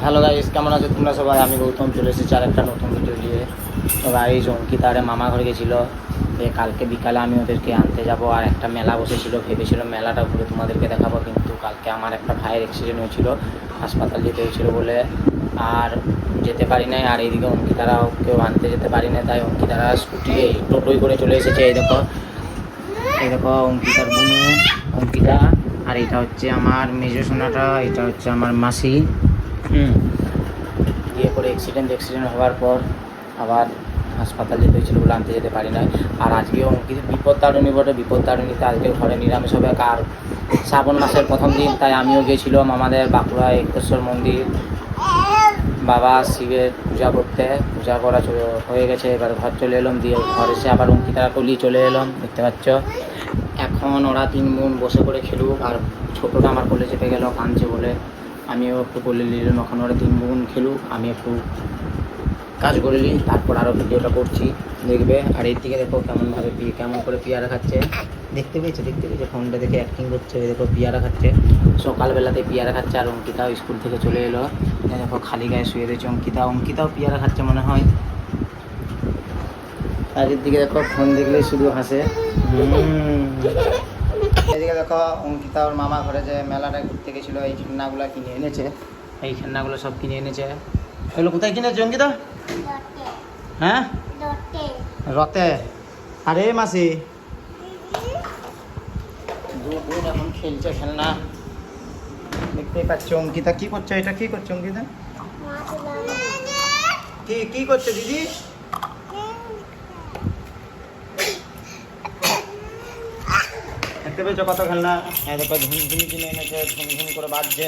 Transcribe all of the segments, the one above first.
Hello guys, কেমন আছো তোমরা সবাই? আমি গৌতম চলে এসেছি আর একটা নতুন ভিডিও নিয়ে। তো গাইস, অঙ্কিতারে মামা ঘরে গেছিলো। কালকে বিকালে আমি ওদেরকে আনতে যাব, আর একটা মেলা বসেছিল, ভেবেছিল মেলাটা ঘুরে তোমাদেরকে দেখাবো, কিন্তু কালকে আমার একটা ভাইয়ের অ্যাক্সিডেন্ট হয়েছিল, হাসপাতাল যেতে হয়েছিলো বলে আর যেতে পারি নাই। আর এইদিকে অঙ্কিতারাও কেউ আনতে যেতে পারি না, তাই অঙ্কিতারা স্কুটি টোটোই করে চলে এসেছে। এই দেখো অঙ্কিতার বোনু অঙ্কিতা, আর এটা হচ্ছে আমার মেজো সোনাটা, এটা হচ্ছে আমার মাসি। বিয়ে করে অ্যাক্সিডেন্ট হওয়ার পর আবার হাসপাতাল যেতে হয়েছিল বলে আনতে যেতে পারি না। আর আজকেও বিপদ তাড়নি বটে, বিপদ তাড়নিতে আজকে ঘরে নিরামিষ হবে। আর শ্রাবণ মাসের প্রথম দিন, তাই আমিও গিয়েছিলাম আমাদের বাঁকুড়া একেশ্বর মন্দির, বাবা শিবের পূজা করতে। পূজা করা হয়ে গেছে, এবার ঘর চলে এলাম, দিয়ে ঘর এসে আবার অঙ্কিতাকে নিয়ে চলে এলাম। দেখতে পাচ্ছ এখন ওরা তিন বোন বসে করে খেলুক, আর ছোটোটা আমার কোলে চেপে গেল কাঁদছে বলে আমিও একটু কোলে নিলাম। এখন ওরা তিন বোন খেলুক, আমি একটু কাজ করে নিই, তারপর আরও ভিডিওটা করছি, দেখবে। আর এর দিকে দেখো কেমনভাবে কেমন করে পেয়ারা খাচ্ছে, দেখতে পেয়েছে ফোনটা দেখে অ্যাক্টিং করছে। দেখো পেয়ারা খাচ্ছে, সকালবেলাতে পেয়ারা খাচ্ছে। আর অঙ্কিতাও স্কুল থেকে চলে এলো, দেখো খালি গায়ে শুয়ে রয়েছে অঙ্কিতাও পেয়ারা খাচ্ছে মনে হয়। আর এর দিকে দেখো ফোন দেখলে শুধু হাসে। এদিকে দেখো অঙ্কিতা ওর মামা ঘরে যে মেলাটায় ঘুরতে গেছিলো, এই খেলনাগুলো কিনে এনেছে, এই খেলনাগুলো সব কিনে এনেছে। এগুলো কোথায় কিনেছে অঙ্কিতা? হ্যাঁ, রতে। আরে মাসি দু বোন এখন খেলছে খেলনা, দেখতেই পাচ্ছ। অঙ্কিতা কি করছে? এটা কি করছে অঙ্কিতা? কি করছে দিদি? দেখতে পেয়েছো কত খেলনা? দেখো ঝুমঝুমি কিনে এনেছে, ঝুমঝুমি করে বাজছে।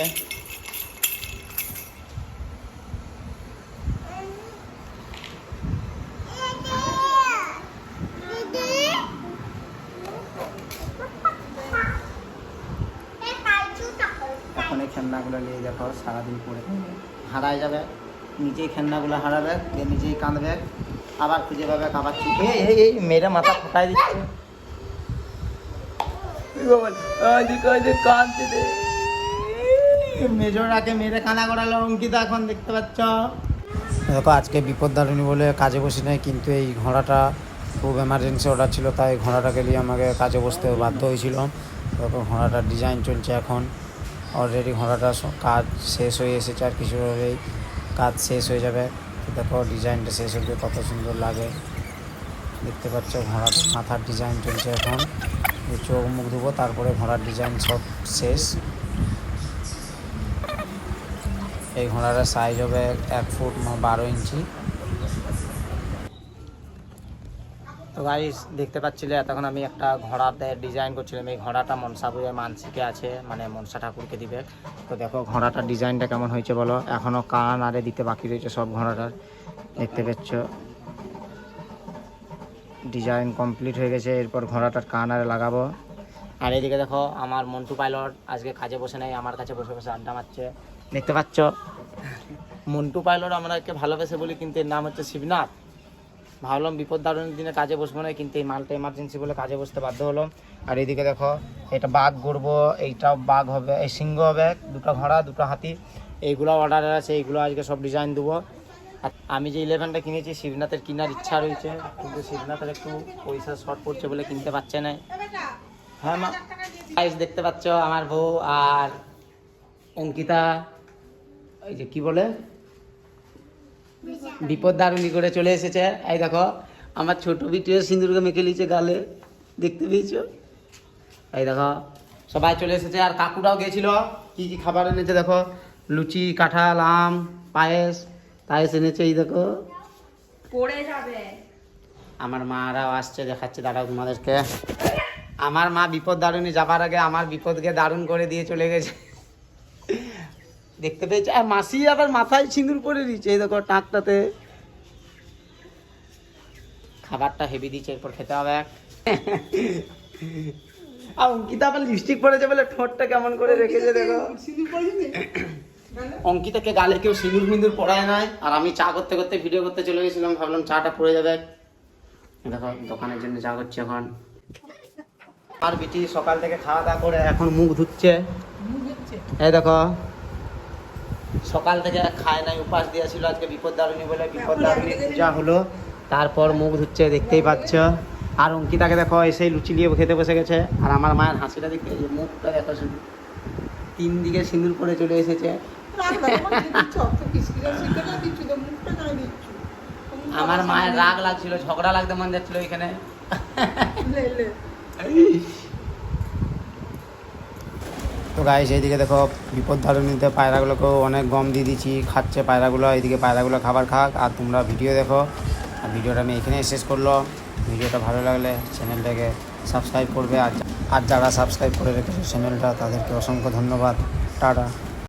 এখন এই খেলনাগুলো নিয়ে দেখো সারাদিন পরে হারায় যাবে, নিজেই খেলনাগুলো হারাবে, নিজেই কাঁদবে, আবার খুঁজে পাবে, আবার এই মেয়েরা মাথা ফোটাই দিচ্ছে। মেজোরাকে মেরে কানা করালো অঙ্কিতা, এখন দেখতে পাচ্ছ। দেখো আজকে বিপদ দারুণী বলে কাজে বসি নাই, কিন্তু এই ঘোড়াটা খুব এমার্জেন্সি অর্ডার ছিল, তাই ঘোড়াটাকে নিয়ে আমাকে কাজে বসতে বাধ্য হয়েছিল। দেখো ঘোড়াটার ডিজাইন চলছে এখন, অলরেডি ঘোড়াটা কাজ শেষ হয়ে এসেছে, আর কিছু হলেই কাজ শেষ হয়ে যাবে। দেখো ডিজাইনটা শেষ হলে কত সুন্দর লাগে, দেখতে পাচ্ছ। ঘোড়াটার মাথার ডিজাইন চলছে এখন, চোখ মুখ ধুবো, তারপরে ঘোড়ার ডিজাইন সব শেষ। এই ঘোড়াটার সাইজ হবে 1 ফুট 12 ইঞ্চি। তো গাইস দেখতে পাচ্ছিলে এতক্ষণ আমি একটা ঘোড়াতে ডিজাইন করছিলাম। এই ঘোড়াটা মনসা পূজায় মানসিকে আছে, মানে মনসা ঠাকুরকে দিবে। তো দেখো ঘোড়াটার ডিজাইনটা কেমন হয়েছে বলো। এখনও কান আরে দিতে বাকি রয়েছে সব ঘোড়াটার, দেখতে পাচ্ছ। ডিজাইন কমপ্লিট হয়ে গেছে, এরপর ঘোড়াটার কান আরে লাগাবো। আর এদিকে দেখো আমার মন্টু পাইলট আজকে কাজে বসে নেই, আমার কাছে বসে বসে আড্ডা মারছে, দেখতে পাচ্ছ। মন্টু পাইলট আমরা একে ভালোবেসে বলি, কিন্তু এর নাম হচ্ছে শিবনাথ। ভাবলাম বিপদ দারুণের দিনে কাজে বসবো না, কিন্তু এই মালটা এমার্জেন্সি বলে কাজে বসতে বাধ্য হলাম। আর এইদিকে দেখো এটা বাঘ গড়বো, এইটাও বাঘ হবে, এই সিংহ হবে, দুটো ঘোড়া দুটো হাতি, এইগুলো অর্ডার আছে, এইগুলো আজকে সব ডিজাইন দেবো। আর আমি যে 11টা কিনেছি শিবনাথের কেনার ইচ্ছা রয়েছে, কিন্তু শিবনাথের একটু পয়সা শর্ট পড়ছে বলে কিনতে পারছে না। হ্যাঁ মা, দেখতে পাচ্ছ আমার বউ আর অঙ্কিতা, এই যে কি বলে বিপদ দারুণী করে চলে এসেছে। এই দেখো আমার ছোট বিটিও সিঁদুরকে মেখে নিয়েছে গালে, দেখতে পেয়েছো। এই দেখো সবাই চলে এসেছে, আর কাকুটাও গেছিল। কি কি খাবার এনেছে দেখো, লুচি, কাঁঠাল, আম, পায়েস এনেছে। এই দেখো পড়ে যাবে। আমার মারাও আসছে, দেখাচ্ছে দাঁড়াও তোমাদেরকে। আমার মা বিপদ দারুণী যাবার আগে আমার বিপদকে দারুণ করে দিয়ে চলে গেছে, দেখতে পেয়েছে। আর মাসি আবার মাথায় সিঁদুর পরে দিচ্ছে, এই দেখো টাকটাতে। খাবারটা হেভি দিচ্ছে, এরপর খেতে হবে। আর অঙ্কিতা আবার লিপস্টিক পরেছে বলে ঠোঁটটা কেমন করে রেখেছে দেখো। অঙ্কিতাকে গালে কেউ সিঁদুর মিঁদুর পরায় নাই। আর আমি চা করতে করতে ভিডিও করতে চলে গেছিলাম, ভাবলাম চাটা পড়ে যাবে। দেখো দোকানের জন্য চা করছি এখন। আর বিটি সকাল থেকে খাওয়া দাওয়া করে এখন মুখ ধুচ্ছে, এই দেখো সকাল থেকে খায় নাই, উপাস দিয়েছিল। আজকে বিপদদারিণী বলে বিপদদারিণী পূজা হলো, তারপর মুখ ধুচ্ছে, দেখতেই পাচ্ছ। আর অঙ্কিতাকে দেখো এসেই লুচি নিয়ে খেতে বসে গেছে। আর আমার মায়ের হাসিটা দেখতে, এই যে মুখটা দেখো শুধু, 3 দিকে সিঁদুর করে চলে এসেছে। আমার মায়ের রাগ লাগছিল, ঝগড়া লাগতে মন যাচ্ছিল এখানে। তো গাইস এইদিকে দেখো বিপদদারিণীতে পায়রাগুলোকেও অনেক গম দিয়ে দিচ্ছি, খাচ্ছে পায়রাগুলো। এইদিকে পায়রাগুলো খাবার খাক, আর তোমরা ভিডিও দেখো। আর ভিডিওটা আমি এখানেই শেষ করলাম। ভিডিওটা ভালো লাগলে চ্যানেলটাকে সাবস্ক্রাইব করবে, আর যারা সাবস্ক্রাইব করে রেখেছে চ্যানেলটা তাদেরকে অসংখ্য ধন্যবাদ। টাটা।